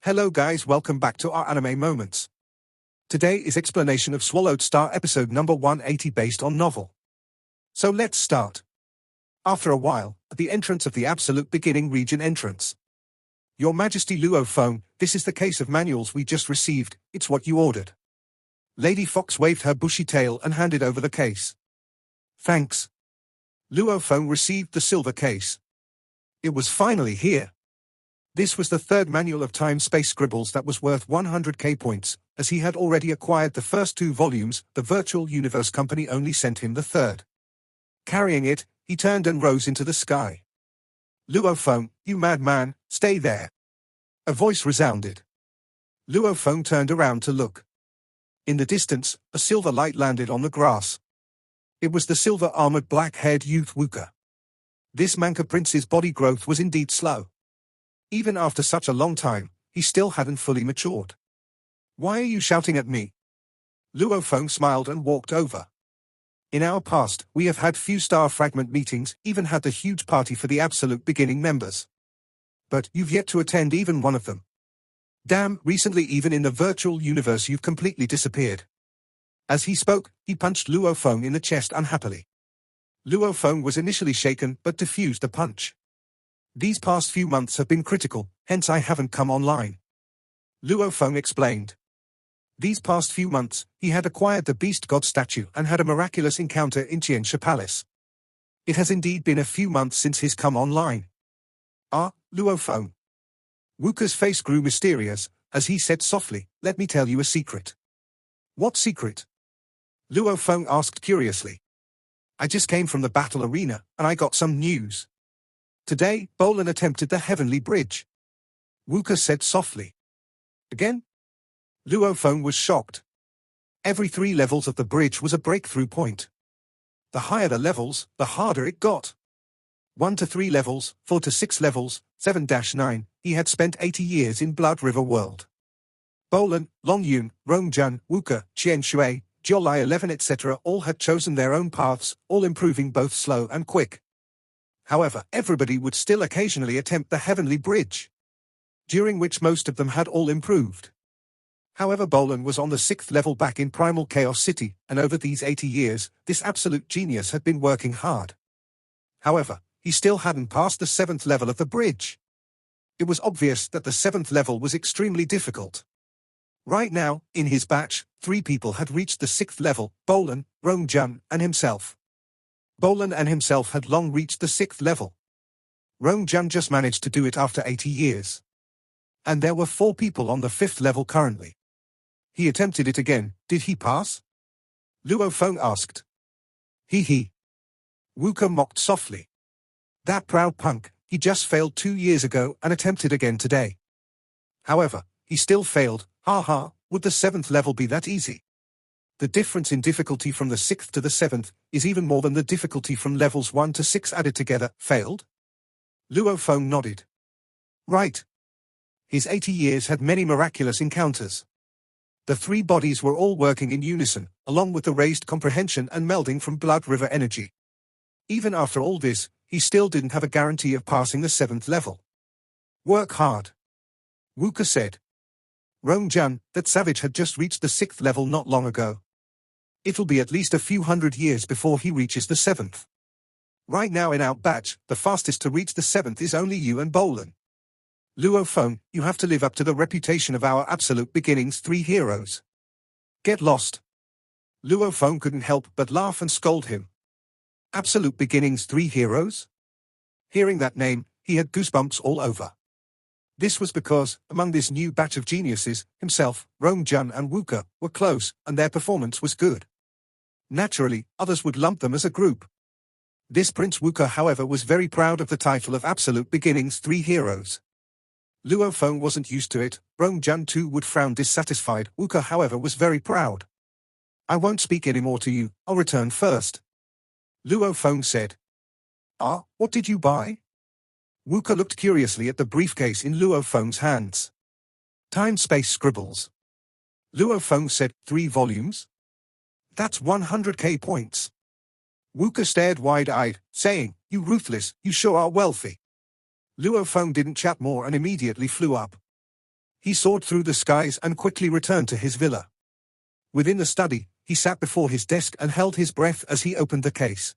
Hello guys, welcome back to our anime moments. Today is explanation of Swallowed Star episode number 180 based on novel. So let's start. After a while, at the entrance of the Absolute Beginning region entrance. Your Majesty Luo Feng, this is the case of manuals we just received, it's what you ordered. Lady Fox waved her bushy tail and handed over the case. Thanks. Luo Feng received the silver case. It was finally here. This was the third manual of time-space scribbles that was worth 100k points, as he had already acquired the first 2 volumes, the Virtual Universe Company only sent him the third. Carrying it, he turned and rose into the sky. Luo Feng, you madman, stay there. A voice resounded. Luo Feng turned around to look. In the distance, a silver light landed on the grass. It was the silver-armored black-haired youth Wuka. This Manca prince's body growth was indeed slow. Even after such a long time, he still hadn't fully matured. Why are you shouting at me? Luo Feng smiled and walked over. In our past, we have had few star fragment meetings, even had the huge party for the Absolute Beginning members. But you've yet to attend even one of them. Damn, recently even in the virtual universe you've completely disappeared. As he spoke, he punched Luo Feng in the chest unhappily. Luo Feng was initially shaken but diffused the punch. These past few months have been critical, hence I haven't come online. Luo Feng explained. These past few months, he had acquired the Beast God statue and had a miraculous encounter in Qiansha Palace. It has indeed been a few months since he's come online. Ah, Luo Feng. Wuka's face grew mysterious, as he said softly, let me tell you a secret. What secret? Luo Feng asked curiously. I just came from the battle arena, and I got some news. Today, Bolan attempted the Heavenly Bridge. Wuka said softly. Again? Luo Feng was shocked. Every 3 levels of the bridge was a breakthrough point. The higher the levels, the harder it got. 1 to 3 levels, 4 to 6 levels, 7-9, he had spent 80 years in Blood River World. Bolan, Longyun, Rongjun, Wuka, Qian Shui, Jiolai 11 etc. all had chosen their own paths, all improving both slow and quick. However, everybody would still occasionally attempt the Heavenly Bridge, during which most of them had all improved. However, Bolan was on the 6th level back in Primal Chaos City, and over these 80 years, this absolute genius had been working hard. However, he still hadn't passed the 7th level of the bridge. It was obvious that the 7th level was extremely difficult. Right now, in his batch, 3 people had reached the 6th level, Bolan, Rongjun, and himself. Bolan and himself had long reached the 6th level. Rongjun just managed to do it after 80 years. And there were 4 people on the 5th level currently. He attempted it again, did he pass? Luo Feng asked. He. Wuka mocked softly. That proud punk, he just failed 2 years ago and attempted again today. However, he still failed, haha, would the 7th level be that easy? The difference in difficulty from the 6th to the 7th is even more than the difficulty from levels 1 to 6 added together, failed? Luo Feng nodded. Right. His 80 years had many miraculous encounters. The 3 bodies were all working in unison, along with the raised comprehension and melding from Blood River energy. Even after all this, he still didn't have a guarantee of passing the 7th level. Work hard. Wuka said. Rongjun, that savage had just reached the 6th level not long ago. It'll be at least a few hundred years before he reaches the 7th. Right now in our batch, the fastest to reach the 7th is only you and Bolan. Luo Feng, you have to live up to the reputation of our Absolute Beginning's 3 heroes. Get lost. Luo Feng couldn't help but laugh and scold him. Absolute Beginning's 3 heroes? Hearing that name, he had goosebumps all over. This was because, among this new batch of geniuses, himself, Rongjun and Wuka, were close, and their performance was good. Naturally, others would lump them as a group. This Prince Wuka, however, was very proud of the title of Absolute Beginning's 3 heroes. Luo Feng wasn't used to it, Rongjun too would frown dissatisfied, Wuka however was very proud. I won't speak anymore to you, I'll return first. Luo Feng said. Ah, what did you buy? Wuka looked curiously at the briefcase in Luo Feng's hands. Time-space scribbles. Luo Feng said, 3 volumes? That's 100k points. Wuka stared wide-eyed, saying, you ruthless, you sure are wealthy. Luo Feng didn't chat more and immediately flew up. He soared through the skies and quickly returned to his villa. Within the study, he sat before his desk and held his breath as he opened the case.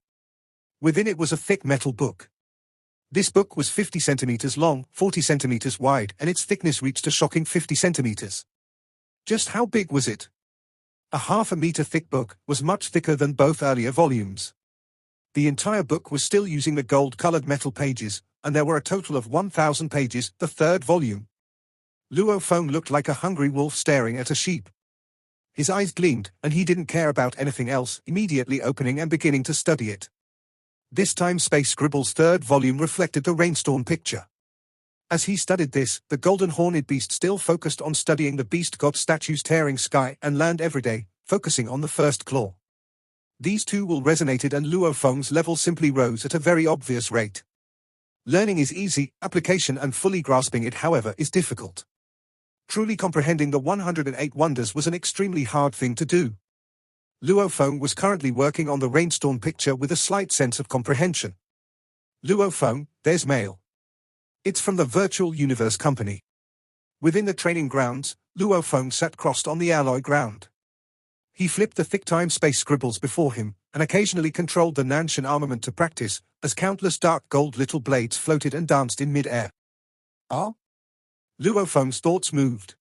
Within it was a thick metal book. This book was 50 centimeters long, 40 centimeters wide, and its thickness reached a shocking 50 centimeters. Just how big was it? A half-a-meter thick book was much thicker than both earlier volumes. The entire book was still using the gold-colored metal pages, and there were a total of 1,000 pages, the third volume. Luo Feng looked like a hungry wolf staring at a sheep. His eyes gleamed, and he didn't care about anything else, immediately opening and beginning to study it. This time Space Scribble's third volume reflected the rainstorm picture. As he studied this, the golden horned beast still focused on studying the beast god statues tearing sky and land every day, focusing on the first claw. These two will resonated and Luo Feng's level simply rose at a very obvious rate. Learning is easy, application and fully grasping it, however, is difficult. Truly comprehending the 108 wonders was an extremely hard thing to do. Luo Feng was currently working on the rainstorm picture with a slight sense of comprehension. Luo Feng, there's mail. It's from the Virtual Universe Company. Within the training grounds, Luo Feng sat crossed on the alloy ground. He flipped the thick time-space scribbles before him, and occasionally controlled the Nanshan armament to practice, as countless dark gold little blades floated and danced in mid-air. Ah? Luo Feng's thoughts moved.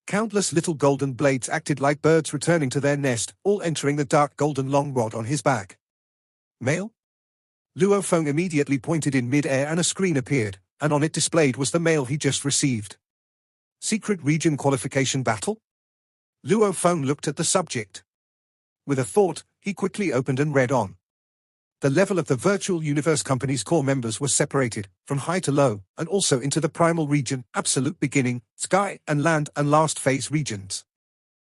Countless little golden blades acted like birds returning to their nest, all entering the dark golden long rod on his back. Mail? Luo Feng immediately pointed in mid-air and a screen appeared, and on it displayed was the mail he just received. Secret Region Qualification Battle? Luo Feng looked at the subject. With a thought, he quickly opened and read on. The level of the Virtual Universe Company's core members was separated, from high to low, and also into the Primal Region, Absolute Beginning, Sky and Land and Last Phase regions.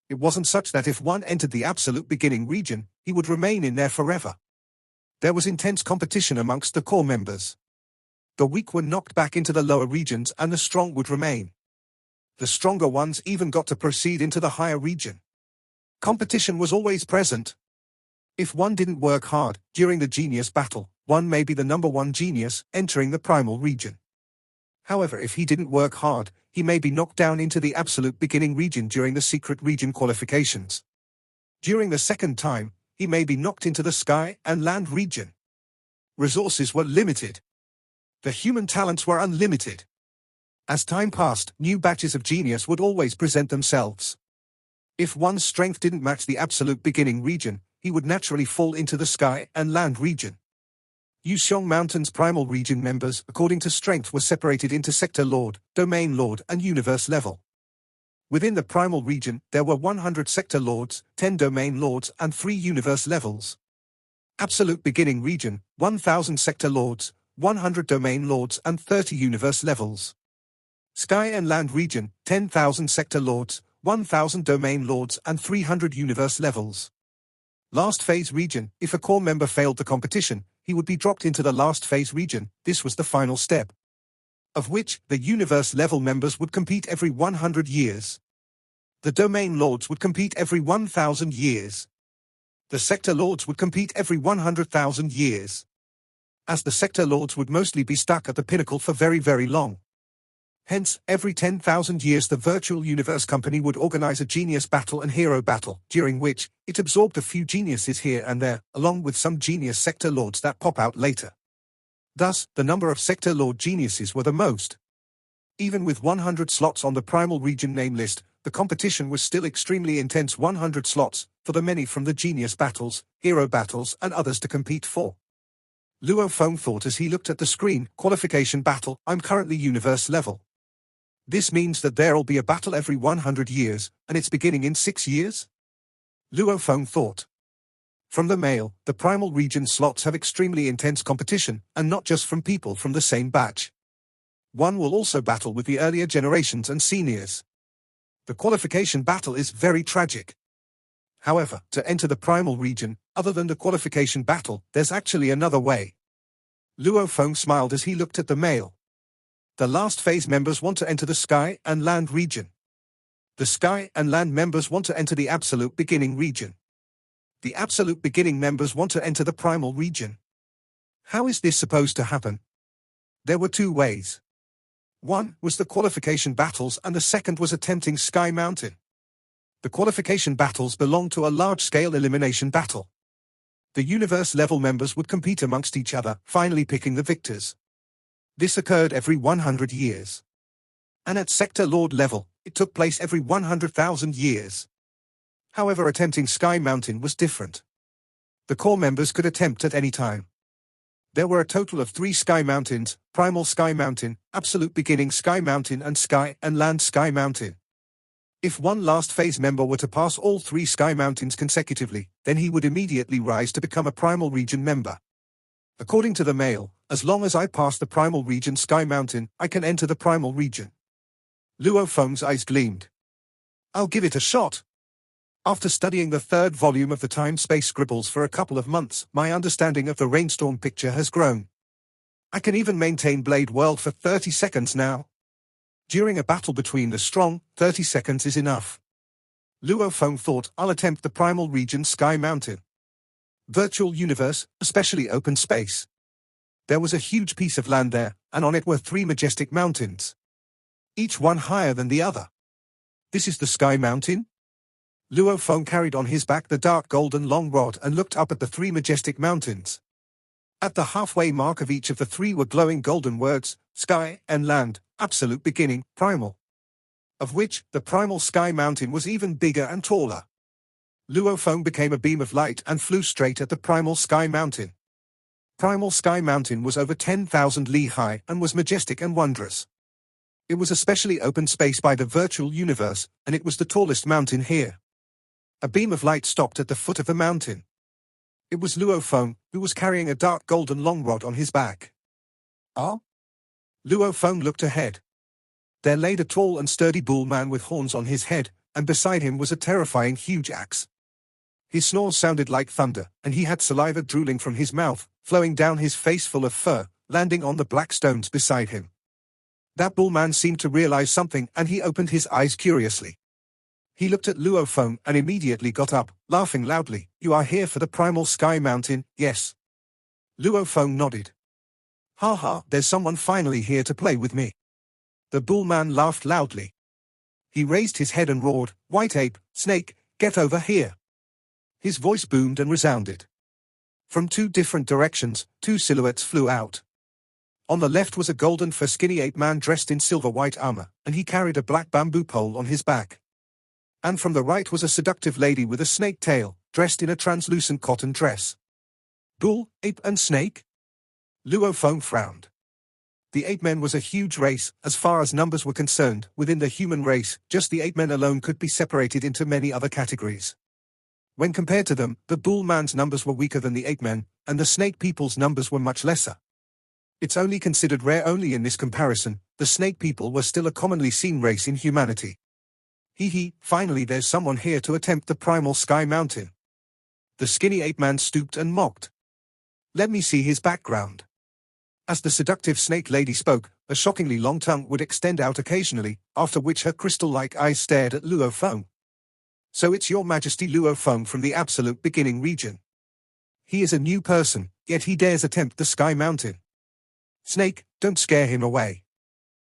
It wasn't such that if one entered the Absolute Beginning region, he would remain in there forever. There was intense competition amongst the core members. The weak were knocked back into the lower regions and the strong would remain. The stronger ones even got to proceed into the higher region. Competition was always present. If one didn't work hard during the genius battle, one may be the number one genius entering the primal region. However, if he didn't work hard, he may be knocked down into the absolute beginning region during the secret region qualifications. During the second time, he may be knocked into the sky and land region. Resources were limited. The human talents were unlimited. As time passed, new batches of genius would always present themselves. If one's strength didn't match the absolute beginning region, he would naturally fall into the sky and land region. Yuxiong Mountain's primal region members, according to strength, were separated into Sector Lord, Domain Lord and Universe level. Within the primal region, there were 100 Sector Lords, 10 Domain Lords and 3 Universe levels. Absolute beginning region, 1,000 Sector Lords, 100 Domain Lords and 30 Universe levels. Sky and Land region, 10,000 Sector Lords, 1,000 Domain Lords and 300 Universe levels. Last Phase region, if a core member failed the competition, he would be dropped into the Last Phase region. This was the final step, of which the Universe level members would compete every 100 years. The Domain Lords would compete every 1,000 years. The Sector Lords would compete every 100,000 years. As the Sector Lords would mostly be stuck at the pinnacle for very, very long. Hence, every 10,000 years the Virtual Universe Company would organize a genius battle and hero battle, during which it absorbed a few geniuses here and there, along with some genius Sector Lords that pop out later. Thus, the number of Sector Lord geniuses were the most. Even with 100 slots on the Primal Region name list, the competition was still extremely intense. 100 slots, for the many from the genius battles, hero battles and others to compete for. Luo Feng thought as he looked at the screen, qualification battle, I'm currently Universe level. This means that there'll be a battle every 100 years, and it's beginning in 6 years? Luo Feng thought. From the mail, the primal region slots have extremely intense competition, and not just from people from the same batch. One will also battle with the earlier generations and seniors. The qualification battle is very tragic. However, to enter the primal region, other than the qualification battle, there's actually another way. Luo Feng smiled as he looked at the mail. The Last Phase members want to enter the Sky and Land region. The Sky and Land members want to enter the Absolute Beginning region. The Absolute Beginning members want to enter the Primal region. How is this supposed to happen? There were two ways. One was the qualification battles and the second was attempting Sky Mountain. The qualification battles belonged to a large-scale elimination battle. The universe-level members would compete amongst each other, finally picking the victors. This occurred every 100 years. And at Sector Lord level, it took place every 100,000 years. However, attempting Sky Mountain was different. The core members could attempt at any time. There were a total of 3 Sky Mountains: Primal Sky Mountain, Absolute Beginning Sky Mountain and Sky and Land Sky Mountain. If one last phase member were to pass all 3 Sky Mountains consecutively, then he would immediately rise to become a Primal Region member. According to the mail, as long as I pass the Primal Region Sky Mountain, I can enter the Primal Region. Luo Feng's eyes gleamed. I'll give it a shot. After studying the 3rd volume of the Time-Space Scribbles for a couple of months, my understanding of the rainstorm picture has grown. I can even maintain Blade World for 30 seconds now. During a battle between the strong, 30 seconds is enough. Luo Feng thought, I'll attempt the Primal Region Sky Mountain. Virtual universe, especially open space. There was a huge piece of land there, and on it were 3 majestic mountains. Each one higher than the other. This is the Sky Mountain? Luo Feng carried on his back the dark golden long rod and looked up at the 3 majestic mountains. At the halfway mark of each of the 3 were glowing golden words: Sky and Land, Absolute Beginning, Primal. Of which, the Primal Sky Mountain was even bigger and taller. Luo Feng became a beam of light and flew straight at the Primal Sky Mountain. Primal Sky Mountain was over 10,000 li high and was majestic and wondrous. It was especially open space by the virtual universe, and it was the tallest mountain here. A beam of light stopped at the foot of the mountain. It was Luo Feng, who was carrying a dark golden long rod on his back. Ah? Luo Feng looked ahead. There lay a tall and sturdy bull man with horns on his head, and beside him was a terrifying huge axe. His snores sounded like thunder, and he had saliva drooling from his mouth, flowing down his face full of fur, landing on the black stones beside him. That bull man seemed to realize something, and he opened his eyes curiously. He looked at Luo Feng and immediately got up, laughing loudly. You are here for the Primal Sky Mountain, yes? Luo Feng nodded. Ha ha, there's someone finally here to play with me. The bull man laughed loudly. He raised his head and roared, White ape, snake, get over here. His voice boomed and resounded. From 2 different directions, 2 silhouettes flew out. On the left was a golden fur skinny ape man dressed in silver-white armor, and he carried a black bamboo pole on his back. And from the right was a seductive lady with a snake tail, dressed in a translucent cotton dress. Bull, ape and snake? Luo Feng frowned. The ape-men was a huge race, as far as numbers were concerned. Within the human race, just the ape-men alone could be separated into many other categories. When compared to them, the bull man's numbers were weaker than the ape-men, and the snake people's numbers were much lesser. It's only considered rare only in this comparison. The snake people were still a commonly seen race in humanity. Hee, finally there's someone here to attempt the Primal Sky Mountain. The skinny ape-man stooped and mocked. Let me see his background. As the seductive snake lady spoke, a shockingly long tongue would extend out occasionally, after which her crystal-like eyes stared at Luo Feng. So it's your Majesty Luo Feng from the Absolute Beginning region. He is a new person, yet he dares attempt the Sky Mountain. Snake, don't scare him away.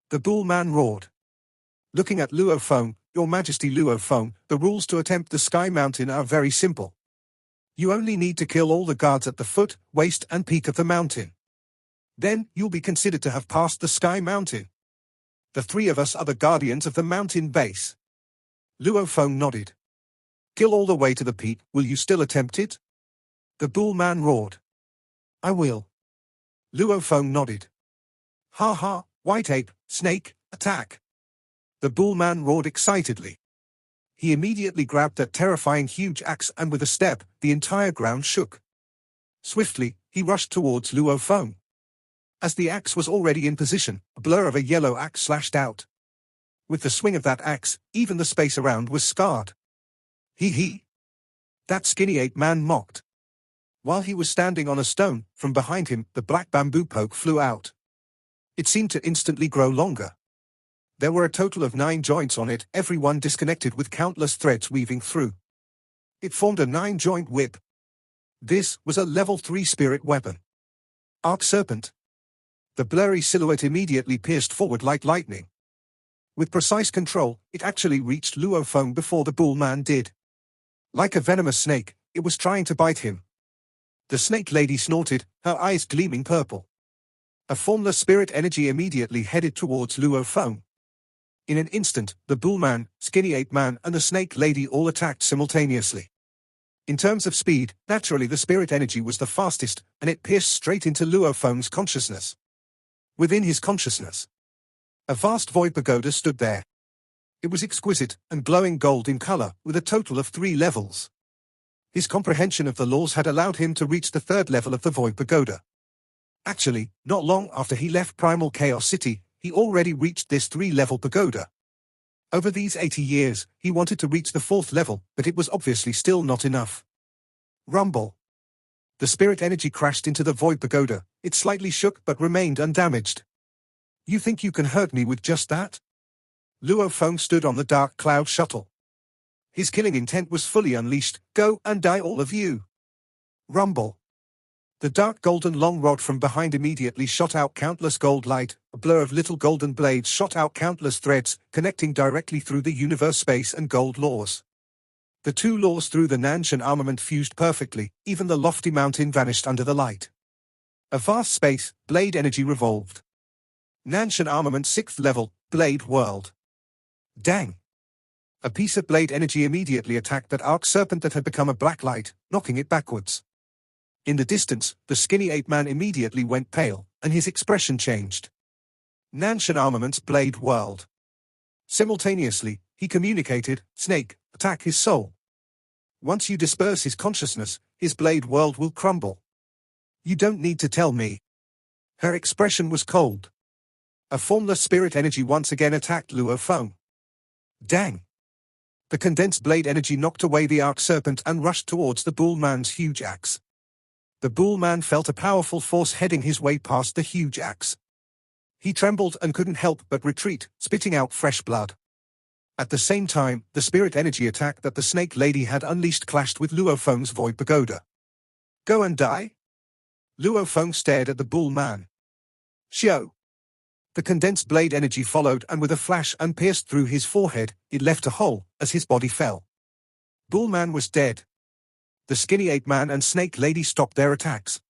The bull man roared. Looking at Luo Feng, Your Majesty Luo Feng, the rules to attempt the Sky Mountain are very simple. You only need to kill all the guards at the foot, waist and peak of the mountain. Then, you'll be considered to have passed the Sky Mountain. The 3 of us are the guardians of the mountain base. Luo Feng nodded. Kill all the way to the peak, will you still attempt it? The bull man roared. I will. Luo Feng nodded. Ha ha, white ape, snake, attack. The bull man roared excitedly. He immediately grabbed that terrifying huge axe and with a step, the entire ground shook. Swiftly, he rushed towards Luo Feng. As the axe was already in position, a blur of a yellow axe slashed out. With the swing of that axe, even the space around was scarred. Hee. That skinny ape man mocked. While he was standing on a stone, from behind him, the black bamboo poke flew out. It seemed to instantly grow longer. There were a total of 9 joints on it, every one disconnected with countless threads weaving through. It formed a 9-joint whip. This was a level 3 spirit weapon. Arc Serpent. The blurry silhouette immediately pierced forward like lightning. With precise control, it actually reached Luo Feng before the bull man did. Like a venomous snake, it was trying to bite him. The snake lady snorted, her eyes gleaming purple. A formless spirit energy immediately headed towards Luo Feng. In an instant, the bull man, skinny ape man and the snake lady all attacked simultaneously. In terms of speed, naturally the spirit energy was the fastest, and it pierced straight into Luo Feng's consciousness. Within his consciousness, a vast void pagoda stood there. It was exquisite and glowing gold in color, with a total of 3 levels. His comprehension of the laws had allowed him to reach the 3rd level of the void pagoda. Actually, not long after he left Primal Chaos City, he already reached this 3-level pagoda. Over these 80 years, he wanted to reach the 4th level, but it was obviously still not enough. Rumble. The spirit energy crashed into the void pagoda. It slightly shook but remained undamaged. You think you can hurt me with just that? Luo Feng stood on the dark cloud shuttle. His killing intent was fully unleashed. Go and die all of you. Rumble. The dark golden long rod from behind immediately shot out countless gold light. A blur of little golden blades shot out countless threads, connecting directly through the universe, space and gold laws. The 2 laws through the Nanshan armament fused perfectly. Even the lofty mountain vanished under the light. A vast space, blade energy revolved. Nanshan armament 6th level, blade world. Dang. A piece of blade energy immediately attacked that arc serpent that had become a black light, knocking it backwards. In the distance, the skinny ape man immediately went pale, and his expression changed. Nanshan armaments blade world. Simultaneously, he communicated, Snake, attack his soul. Once you disperse his consciousness, his blade world will crumble. You don't need to tell me. Her expression was cold. A formless spirit energy once again attacked Luo Feng. Dang. The condensed blade energy knocked away the arc serpent and rushed towards the bull man's huge axe. The bull man felt a powerful force heading his way past the huge axe. He trembled and couldn't help but retreat, spitting out fresh blood. At the same time, the spirit energy attack that the snake lady had unleashed clashed with Luo Feng's void pagoda. Go and die? Luo Feng stared at the bull man. Xiao. The condensed blade energy followed, and with a flash and pierced through his forehead, it left a hole as his body fell. Bullman was dead. The skinny ape man and snake lady stopped their attacks.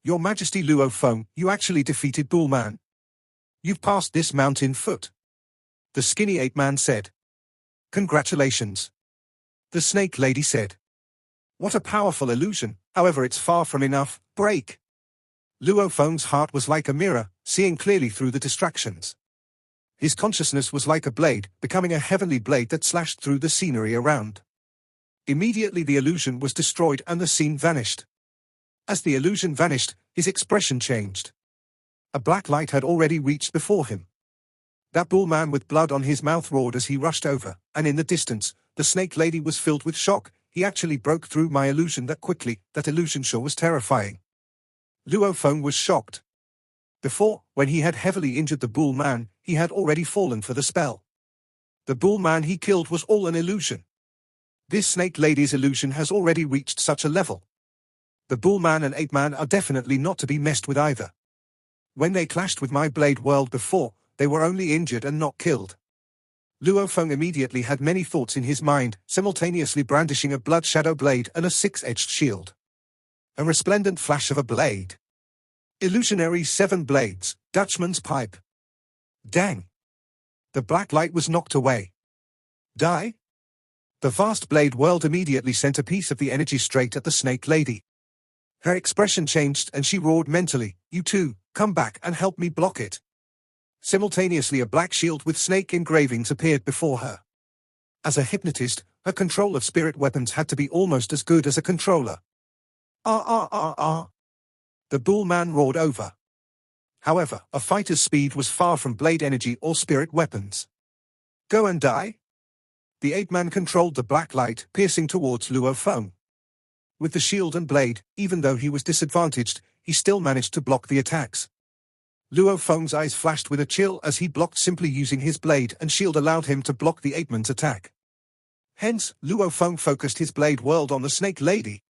Your Majesty Luo Feng, you actually defeated Bullman. You've passed this mountain foot. The skinny ape man said. Congratulations. The snake lady said. What a powerful illusion, however it's far from enough. Break. Luo Feng's heart was like a mirror, seeing clearly through the distractions. His consciousness was like a blade, becoming a heavenly blade that slashed through the scenery around. Immediately the illusion was destroyed and the scene vanished. As the illusion vanished, his expression changed. A black light had already reached before him. That bull man with blood on his mouth roared as he rushed over, and in the distance, the snake lady was filled with shock. He actually broke through my illusion that quickly. That illusion sure was terrifying. Luo Feng was shocked. Before, when he had heavily injured the bull man, he had already fallen for the spell. The bull man he killed was all an illusion. This snake lady's illusion has already reached such a level. The bull man and ape man are definitely not to be messed with either. When they clashed with my blade world before, they were only injured and not killed. Luo Feng immediately had many thoughts in his mind, simultaneously brandishing a blood shadow blade and a 6-edged shield. A resplendent flash of a blade. Illusionary 7 blades, Dutchman's pipe. Dang. The black light was knocked away. Die? The vast blade world immediately sent a piece of the energy straight at the snake lady. Her expression changed and she roared mentally, you too, come back and help me block it. Simultaneously a black shield with snake engravings appeared before her. As a hypnotist, her control of spirit weapons had to be almost as good as a controller. The bull man roared over. However, a fighter's speed was far from blade energy or spirit weapons. Go and die? The ape man controlled the black light, piercing towards Luo Feng. With the shield and blade, even though he was disadvantaged, he still managed to block the attacks. Luo Feng's eyes flashed with a chill as he blocked. Simply using his blade and shield allowed him to block the ape man's attack. Hence, Luo Feng focused his blade world on the snake lady.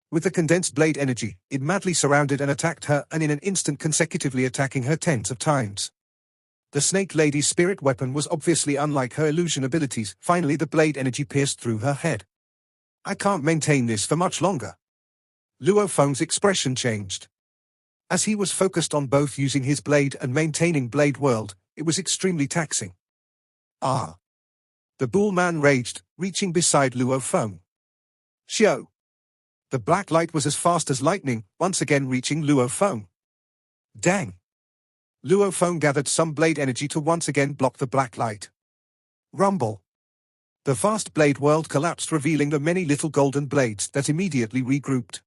With the condensed blade energy, it madly surrounded and attacked her, and in an instant consecutively attacking her tens of times. The Snake Lady's spirit weapon was obviously unlike her illusion abilities. Finally, the blade energy pierced through her head. I can't maintain this for much longer. Luo Feng's expression changed. As he was focused on both using his blade and maintaining Blade World, it was extremely taxing. Ah! The Bull Man raged, reaching beside Luo Feng. Xiao! The black light was as fast as lightning, once again reaching Luo Feng. Dang! Luo Feng gathered some blade energy to once again block the black light. Rumble! The vast Blade World collapsed, revealing the many little golden blades that immediately regrouped.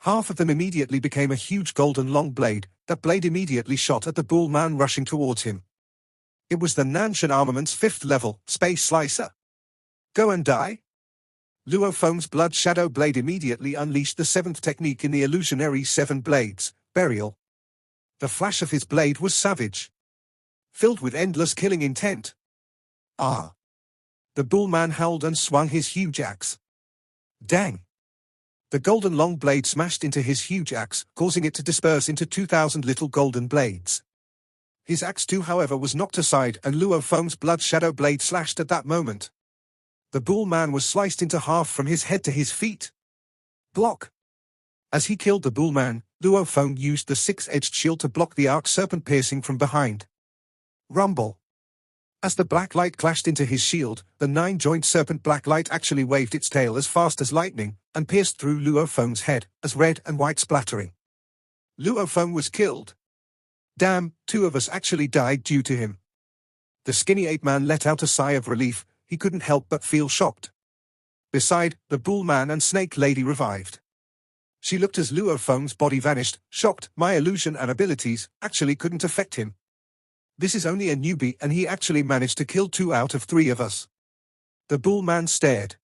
Half of them immediately became a huge golden long blade. That blade immediately shot at the Bull Man rushing towards him. It was the Nanshan Armament's 5th level, Space Slicer. Go and die? Luo Feng's Blood Shadow Blade immediately unleashed the 7th technique in the illusionary 7 blades, Burial. The flash of his blade was savage, filled with endless killing intent. Ah! The Bull Man howled and swung his huge axe. Dang! The golden long blade smashed into his huge axe, causing it to disperse into 2,000 little golden blades. His axe too, however, was knocked aside, and Luo Feng's Blood Shadow Blade slashed at that moment. The Bull Man was sliced into half from his head to his feet. Block! As he killed the Bull Man, Luo Feng used the 6-edged shield to block the arc serpent piercing from behind. Rumble! As the black light clashed into his shield, the 9-joint serpent black light actually waved its tail as fast as lightning, and pierced through Luo Feng's head, as red and white splattering. Luo Feng was killed. Damn, 2 of us actually died due to him. The skinny ape-man let out a sigh of relief. He couldn't help but feel shocked. Beside, the Bull Man and Snake Lady revived. She looked as Luo Feng's body vanished, shocked. My illusion and abilities actually couldn't affect him. This is only a newbie, and he actually managed to kill 2 out of 3 of us. The Bull Man stared.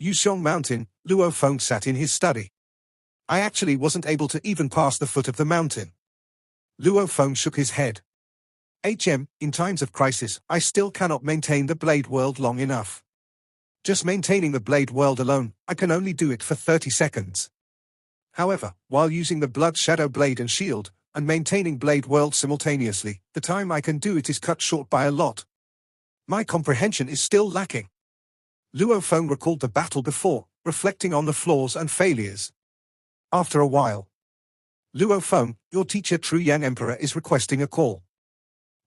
Yuxiong Mountain, Luo Feng sat in his study. I actually wasn't able to even pass the foot of the mountain. Luo Feng shook his head. In times of crisis, I still cannot maintain the Blade World long enough. Just maintaining the Blade World alone, I can only do it for 30 seconds. However, while using the Blood Shadow Blade and Shield, and maintaining Blade World simultaneously, the time I can do it is cut short by a lot. My comprehension is still lacking. Luo Feng recalled the battle before, reflecting on the flaws and failures. After a while. Luo Feng, your teacher True Yang Emperor is requesting a call.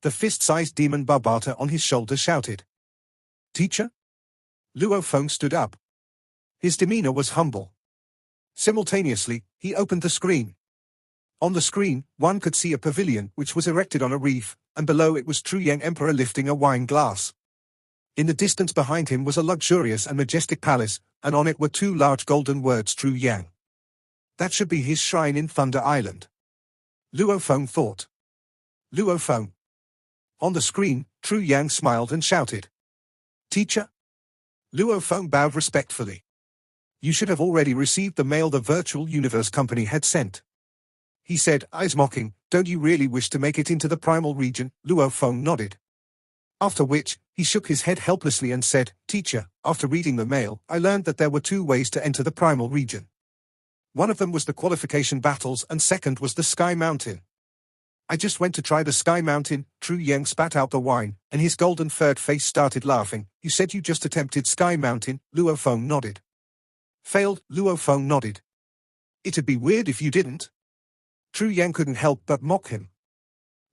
The fist-sized demon Barbata on his shoulder shouted. Teacher? Luo Feng stood up. His demeanor was humble. Simultaneously, he opened the screen. On the screen, one could see a pavilion which was erected on a reef, and below it was True Yang Emperor lifting a wine glass. In the distance behind him was a luxurious and majestic palace, and on it were 2 large golden words True Yang. That should be his shrine in Thunder Island. Luo Feng thought. Luo Feng. On the screen, True Yang smiled and shouted. Teacher? Luo Feng bowed respectfully. You should have already received the mail the Virtual Universe Company had sent. He said, eyes mocking, don't you really wish to make it into the primal region? Luo Feng nodded. After which, he shook his head helplessly and said, Teacher, after reading the mail, I learned that there were 2 ways to enter the primal region. One of them was the qualification battles, and second was the Sky Mountain. I just went to try the Sky Mountain. True Yang spat out the wine, and his golden-furred face started laughing. You said you just attempted Sky Mountain? Luo Feng nodded. Failed? Luo Feng nodded. It'd be weird if you didn't. True Yang couldn't help but mock him.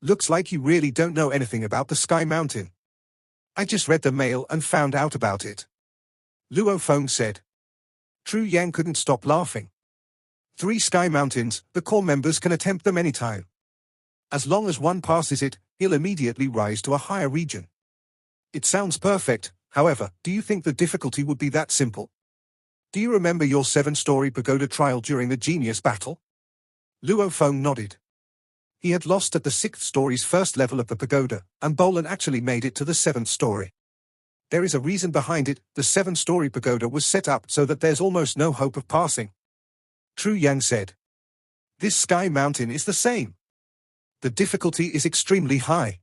Looks like you really don't know anything about the Sky Mountain. I just read the mail and found out about it. Luo Feng said. True Yang couldn't stop laughing. 3 Sky Mountains, the core members can attempt them anytime. As long as one passes it, he'll immediately rise to a higher region. It sounds perfect, however, do you think the difficulty would be that simple? Do you remember your 7-story pagoda trial during the genius battle? Luo Feng nodded. He had lost at the 6th story's first level of the pagoda, and Bolan actually made it to the 7th story. There is a reason behind it. The 7-story pagoda was set up so that there's almost no hope of passing. True Yang said. This Sky Mountain is the same. The difficulty is extremely high.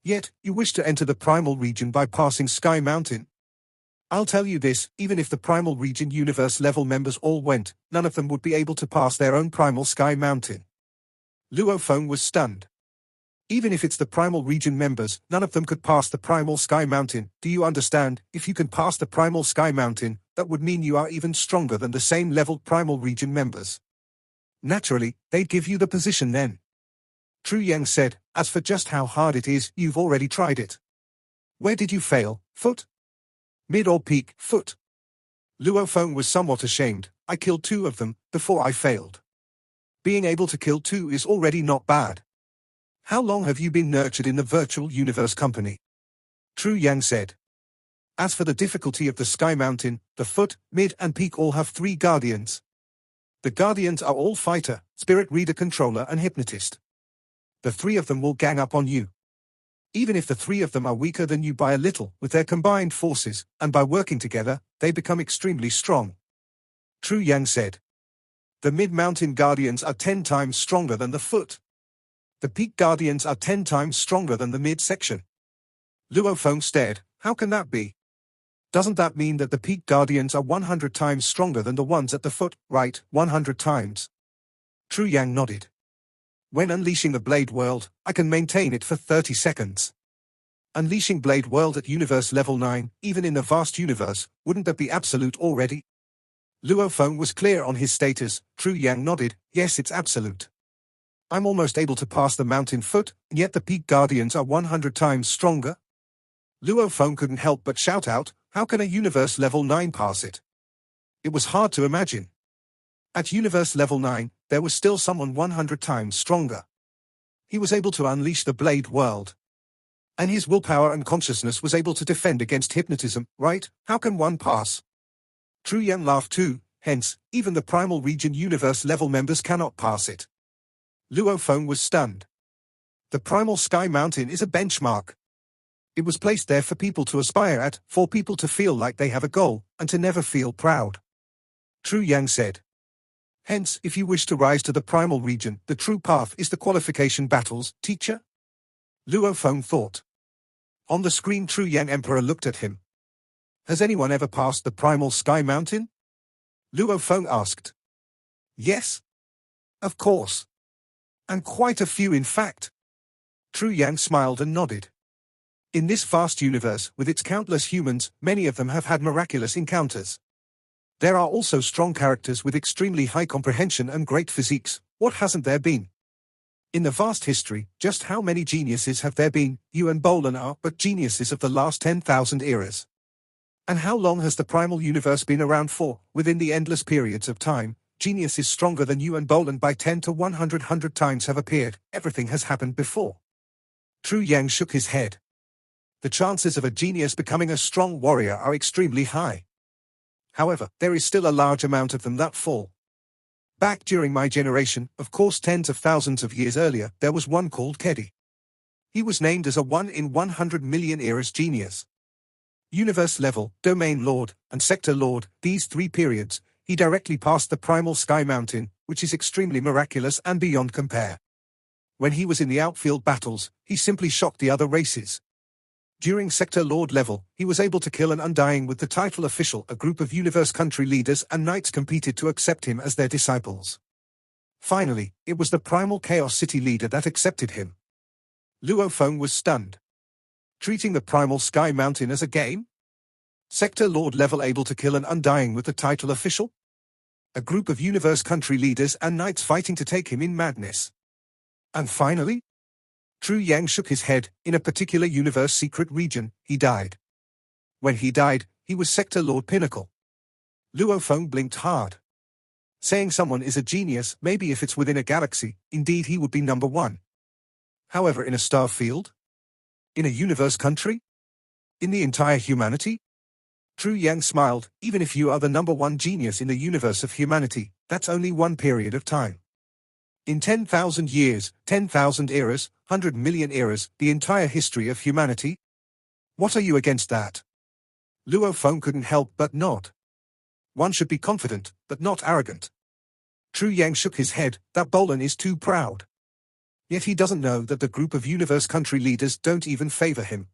Yet, you wish to enter the primal region by passing Sky Mountain? I'll tell you this, even if the Primal Region Universe level members all went, none of them would be able to pass their own Primal Sky Mountain. Luo Feng was stunned. Even if it's the Primal Region members, none of them could pass the Primal Sky Mountain. Do you understand? If you can pass the Primal Sky Mountain, that would mean you are even stronger than the same leveled Primal Region members. Naturally, they'd give you the position then. Tru Yang said, as for just how hard it is, you've already tried it. Where did you fail, foot? Mid or peak, foot? Luo Feng was somewhat ashamed. I killed 2 of them, before I failed. Being able to kill 2 is already not bad. How long have you been nurtured in the virtual universe company? Tru Yang said. As for the difficulty of the Sky Mountain, the foot, mid and peak all have 3 guardians. The guardians are all fighter, spirit reader controller and hypnotist. The 3 of them will gang up on you. Even if the 3 of them are weaker than you by a little, with their combined forces, and by working together, they become extremely strong. Tru Yang said. The mid-mountain guardians are 10 times stronger than the foot. The peak guardians are 10 times stronger than the mid-section. Luo Feng stared. How can that be? Doesn't that mean that the peak guardians are 100 times stronger than the ones at the foot, right? 100 times. Tru Yang nodded. When unleashing the Blade World, I can maintain it for 30 seconds. Unleashing Blade World at Universe Level 9, even in the vast universe, wouldn't that be absolute already? Luo Feng was clear on his status. Tru Yang nodded. Yes, it's absolute. I'm almost able to pass the mountain foot, and yet the peak guardians are 100 times stronger? Luo Feng couldn't help but shout out, how can a Universe Level 9 pass it? It was hard to imagine. At Universe Level 9, there was still someone 100 times stronger. He was able to unleash the Blade World. And his willpower and consciousness was able to defend against hypnotism, right? How can one pass? Tru Yang laughed too, hence, even the Primal Region Universe level members cannot pass it. Luo Feng was stunned. The Primal Sky Mountain is a benchmark. It was placed there for people to aspire at, for people to feel like they have a goal, and to never feel proud. Tru Yang said. Hence, if you wish to rise to the Primal Region, the true path is the qualification battles, teacher? Luo Feng thought. On the screen Tru Yang Emperor looked at him. Has anyone ever passed the Primal Sky Mountain? Luo Feng asked. Yes. Of course. And quite a few in fact. Tru Yang smiled and nodded. In this vast universe, with its countless humans, many of them have had miraculous encounters. There are also strong characters with extremely high comprehension and great physiques. What hasn't there been? In the vast history, just how many geniuses have there been? You and Bolan are but geniuses of the last 10,000 eras. And how long has the primal universe been around for? Within the endless periods of time, geniuses stronger than you and Bolan by 10 to 100 times have appeared. Everything has happened before. Tru Yang shook his head. The chances of a genius becoming a strong warrior are extremely high. However, there is still a large amount of them that fall. Back during my generation, of course tens of thousands of years earlier, there was one called Kedi. He was named as a 1 in 100 million eras genius. Universe level, domain lord, and sector lord, these 3 periods, he directly passed the primal sky mountain, which is extremely miraculous and beyond compare. When he was in the outfield battles, he simply shocked the other races. During sector lord level, he was able to kill an undying with the title official. A group of universe country leaders and knights competed to accept him as their disciples. Finally, it was the primal chaos city leader that accepted him. Luo Feng was stunned. Treating the primal sky mountain as a game? Sector lord level able to kill an undying with the title official? A group of universe country leaders and knights fighting to take him in madness. And finally? Tru Yang shook his head. In a particular universe secret region, he died. When he died, he was Sector Lord Pinnacle. Luo Feng blinked hard. Saying someone is a genius, maybe if it's within a galaxy, indeed he would be number 1. However, in a star field? In a universe country? In the entire humanity? Tru Yang smiled. Even if you are the number 1 genius in the universe of humanity, that's only one period of time. In 10,000 years, 10,000 eras, 100 million eras, the entire history of humanity? What are you against that? Luo Feng couldn't help but nod. One should be confident, but not arrogant. Tru Yang shook his head. That Bolan is too proud. Yet he doesn't know that the group of universe country leaders don't even favor him.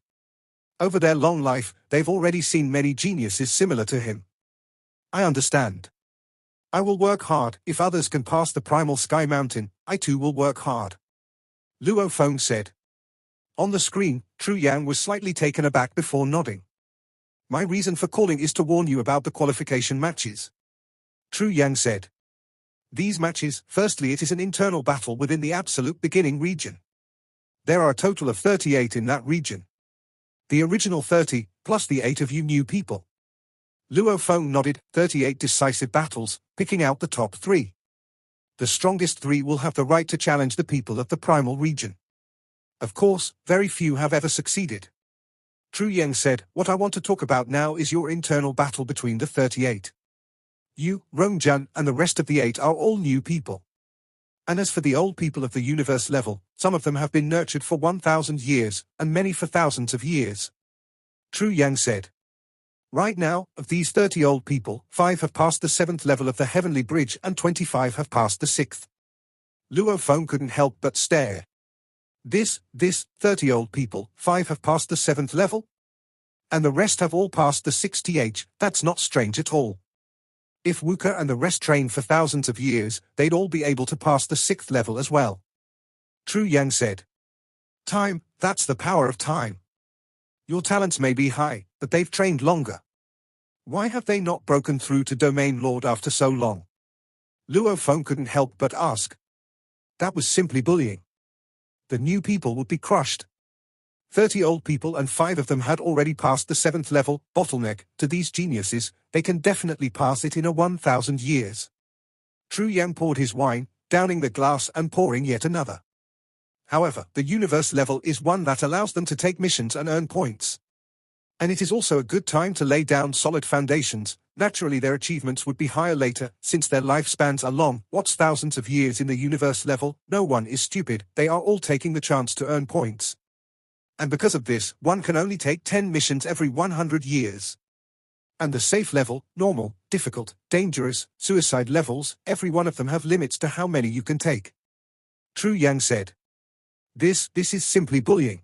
Over their long life, they've already seen many geniuses similar to him. I understand. I will work hard. If others can pass the primal sky mountain, I too will work hard. Luo Feng said. On the screen, Tru Yang was slightly taken aback before nodding. My reason for calling is to warn you about the qualification matches. Tru Yang said. These matches, firstly, it is an internal battle within the absolute beginning region. There are a total of 38 in that region. The original 30, plus the 8 of you new people. Luo Feng nodded. 38 decisive battles, picking out the top 3. The strongest 3 will have the right to challenge the people of the primal region. Of course, very few have ever succeeded. Tru Yang said, what I want to talk about now is your internal battle between the 38. You, Rongjian, and the rest of the 8 are all new people. And as for the old people of the universe level, some of them have been nurtured for 1,000 years, and many for thousands of years. Tru Yang said. Right now, of these 30 old people, 5 have passed the 7th level of the Heavenly Bridge and 25 have passed the 6th. Luo Feng couldn't help but stare. This 30 old people, 5 have passed the 7th level? And the rest have all passed the 6th th, that's not strange at all. If Wuka and the rest train for thousands of years, they'd all be able to pass the 6th level as well. Tru Yang said. Time, that's the power of time. Your talents may be high, but they've trained longer. Why have they not broken through to Domain Lord after so long? Luo Feng couldn't help but ask. That was simply bullying. The new people would be crushed. 30 old people and 5 of them had already passed the 7th level, bottleneck, to these geniuses, they can definitely pass it in a 1,000 years. Tru Yang poured his wine, downing the glass and pouring yet another. However, the universe level is one that allows them to take missions and earn points. And it is also a good time to lay down solid foundations. Naturally their achievements would be higher later, since their lifespans are long. What's thousands of years in the universe level? No one is stupid, they are all taking the chance to earn points. And because of this, one can only take 10 missions every 100 years. And the safe level, normal, difficult, dangerous, suicide levels, every one of them have limits to how many you can take. Tru Yang said. This is simply bullying.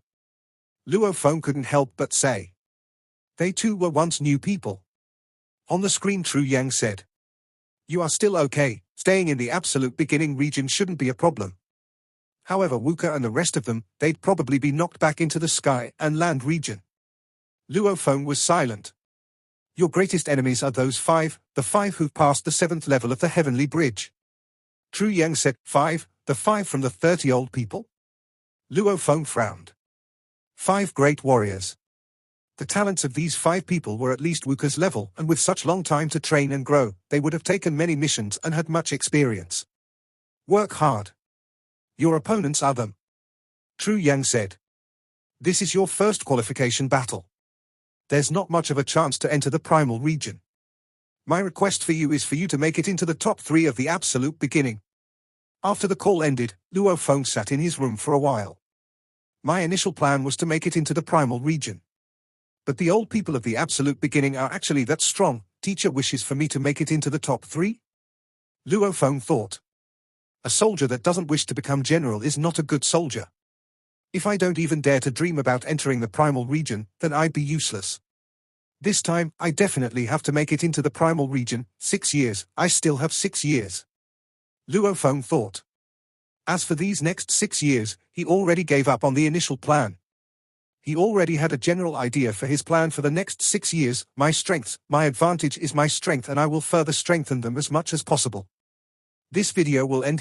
Luo Feng couldn't help but say. They too were once new people. On the screen Tru Yang said. You are still okay, staying in the absolute beginning region shouldn't be a problem. However, Wuka and the rest of them, they'd probably be knocked back into the sky and land region. Luo Feng was silent. Your greatest enemies are those 5, the 5 who've passed the 7th level of the Heavenly Bridge. Tru Yang said, 5, the 5 from the 30 old people? Luo Feng frowned. 5 great warriors. The talents of these 5 people were at least Wuka's level, and with such long time to train and grow, they would have taken many missions and had much experience. Work hard. Your opponents are them. Tru Yang said. This is your first qualification battle. There's not much of a chance to enter the primal region. My request for you is for you to make it into the top 3 of the absolute beginning. After the call ended, Luo Feng sat in his room for a while. My initial plan was to make it into the primal region. But the old people of the absolute beginning are actually that strong. Teacher wishes for me to make it into the top 3? Luo Feng thought. A soldier that doesn't wish to become general is not a good soldier. If I don't even dare to dream about entering the primal region, then I'd be useless. This time, I definitely have to make it into the primal region. 6 years, I still have 6 years. Luo Feng thought. As for these next 6 years, he already gave up on the initial plan. He already had a general idea for his plan for the next 6 years. My strengths, my advantage is my strength, and I will further strengthen them as much as possible. This video will end